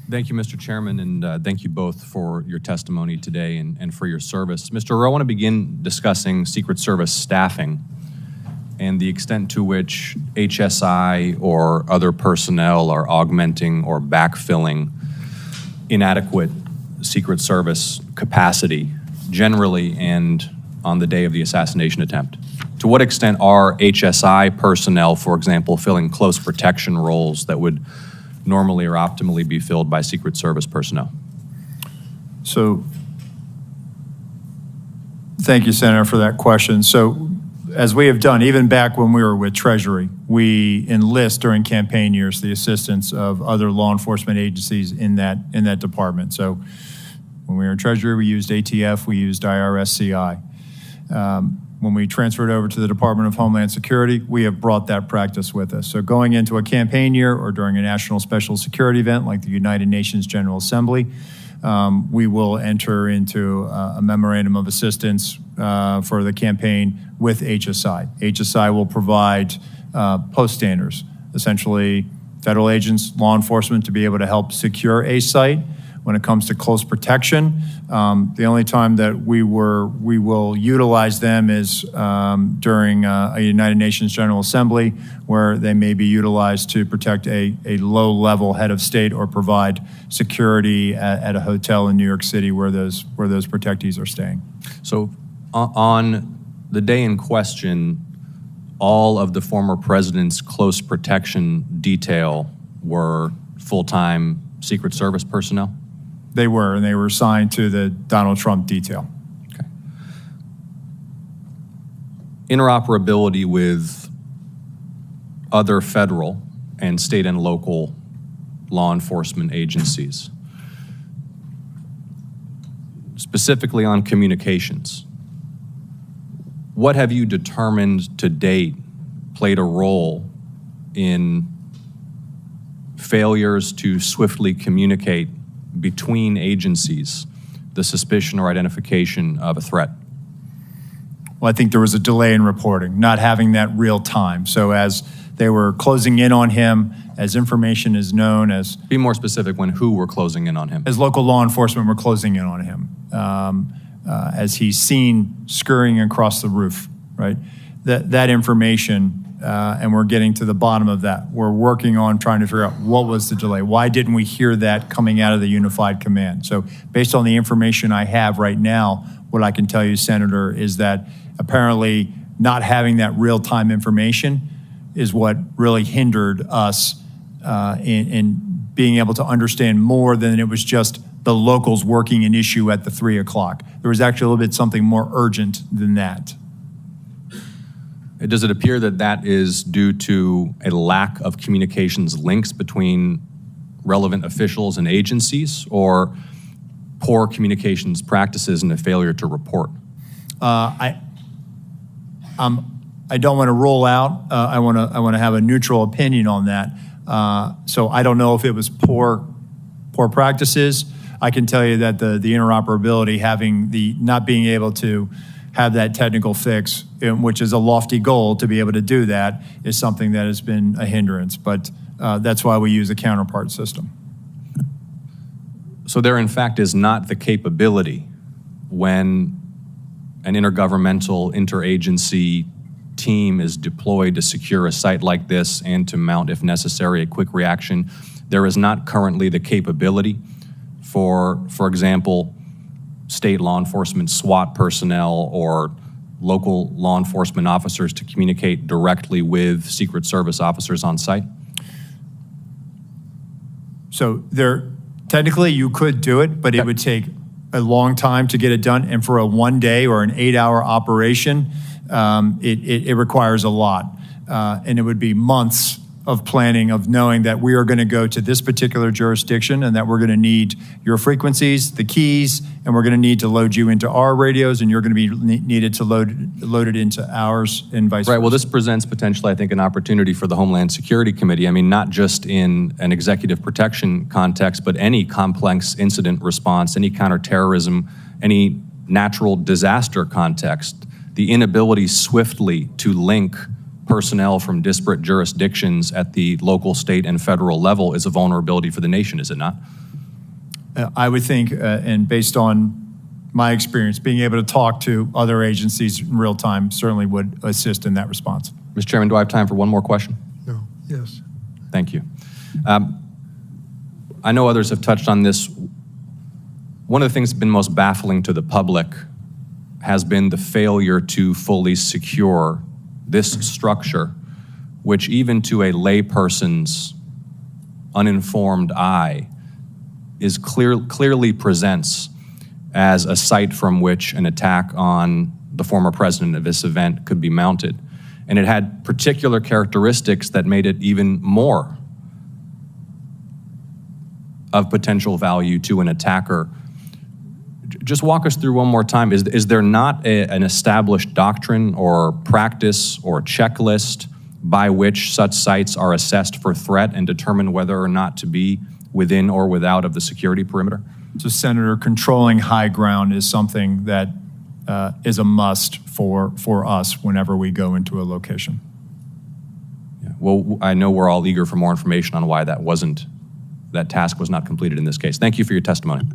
Thank you, Mr. Chairman, and thank you both for your testimony today and for your service. Mr. Rowe, I want to begin discussing Secret Service staffing and the extent to which HSI or other personnel are augmenting or backfilling inadequate Secret Service capacity generally and on the day of the assassination attempt. To what extent are HSI personnel, for example, filling close protection roles that would normally or optimally be filled by Secret Service personnel? So, thank you, Senator, for that question. So, as we have done, even back when we were with Treasury, we enlist during campaign years the assistance of other law enforcement agencies in that department. So, when we were in Treasury, we used ATF, we used IRS-CI. When we transferred over to the Department of Homeland Security, we have brought that practice with us. So going into a campaign year or during a national special security event like the United Nations General Assembly, we will enter into a memorandum of assistance for the campaign with HSI. HSI will provide post standers, essentially federal agents, law enforcement, to be able to help secure a site. When it comes to close protection, the only time that we will utilize them is during a United Nations General Assembly, where they may be utilized to protect a low-level head of state or provide security at a hotel in New York City where those protectees are staying. So on the day in question, all of the former president's close protection detail were full-time Secret Service personnel? They were, and they were assigned to the Donald Trump detail. Okay. Interoperability with other federal and state and local law enforcement agencies, specifically on communications. What have you determined to date played a role in failures to swiftly communicate between agencies the suspicion or identification of a threat? Well, I think there was a delay in reporting, not having that real time. So as they were closing in on him, as information is known, as... Be more specific when who were closing in on him. As local law enforcement were closing in on him, as he's seen scurrying across the roof, right? That information, and we're getting to the bottom of that. We're working on trying to figure out what was the delay. Why didn't we hear that coming out of the unified command? So based on the information I have right now, what I can tell you, Senator, is that apparently not having that real-time information is what really hindered us in being able to understand more than it was just the locals working an issue at the 3 o'clock. There was actually a little bit something more urgent than that. Does it appear that that is due to a lack of communications links between relevant officials and agencies, or poor communications practices and a failure to report? I don't want to rule out. I want to have a neutral opinion on that. So I don't know if it was poor practices. I can tell you that the interoperability, having not being able to have that technical fix, which is a lofty goal to be able to do that, is something that has been a hindrance. But that's why we use a counterpart system. So there, in fact, is not the capability when an intergovernmental, interagency team is deployed to secure a site like this and to mount, if necessary, a quick reaction. There is not currently the capability for example, state law enforcement, SWAT personnel, or local law enforcement officers to communicate directly with Secret Service officers on site? So technically you could do it, but it would take a long time to get it done. And for a 1 day or an 8-hour operation, it requires a lot. And it would be months of planning, of knowing that we are going to go to this particular jurisdiction and that we're going to need your frequencies, the keys, and we're going to need to load you into our radios, and you're going to be needed to load it into ours, and vice versa. Right. Well, this presents potentially, I think, an opportunity for the Homeland Security Committee. I mean, not just in an executive protection context, but any complex incident response, any counterterrorism, any natural disaster context. The inability swiftly to link personnel from disparate jurisdictions at the local, state, and federal level is a vulnerability for the nation, is it not? I would think, and based on my experience, being able to talk to other agencies in real time certainly would assist in that response. Mr. Chairman, do I have time for one more question? No, yes. Thank you. I know others have touched on this. One of the things that's been most baffling to the public has been the failure to fully secure this structure, which even to a layperson's uninformed eye clearly presents as a site from which an attack on the former president of this event could be mounted. And it had particular characteristics that made it even more of potential value to an attacker. Just walk us through one more time. Is there not an established doctrine or practice or checklist by which such sites are assessed for threat and determine whether or not to be within or without of the security perimeter? So, Senator, controlling high ground is something that is a must for us whenever we go into a location. Yeah. Well, I know we're all eager for more information on why that task was not completed in this case. Thank you for your testimony.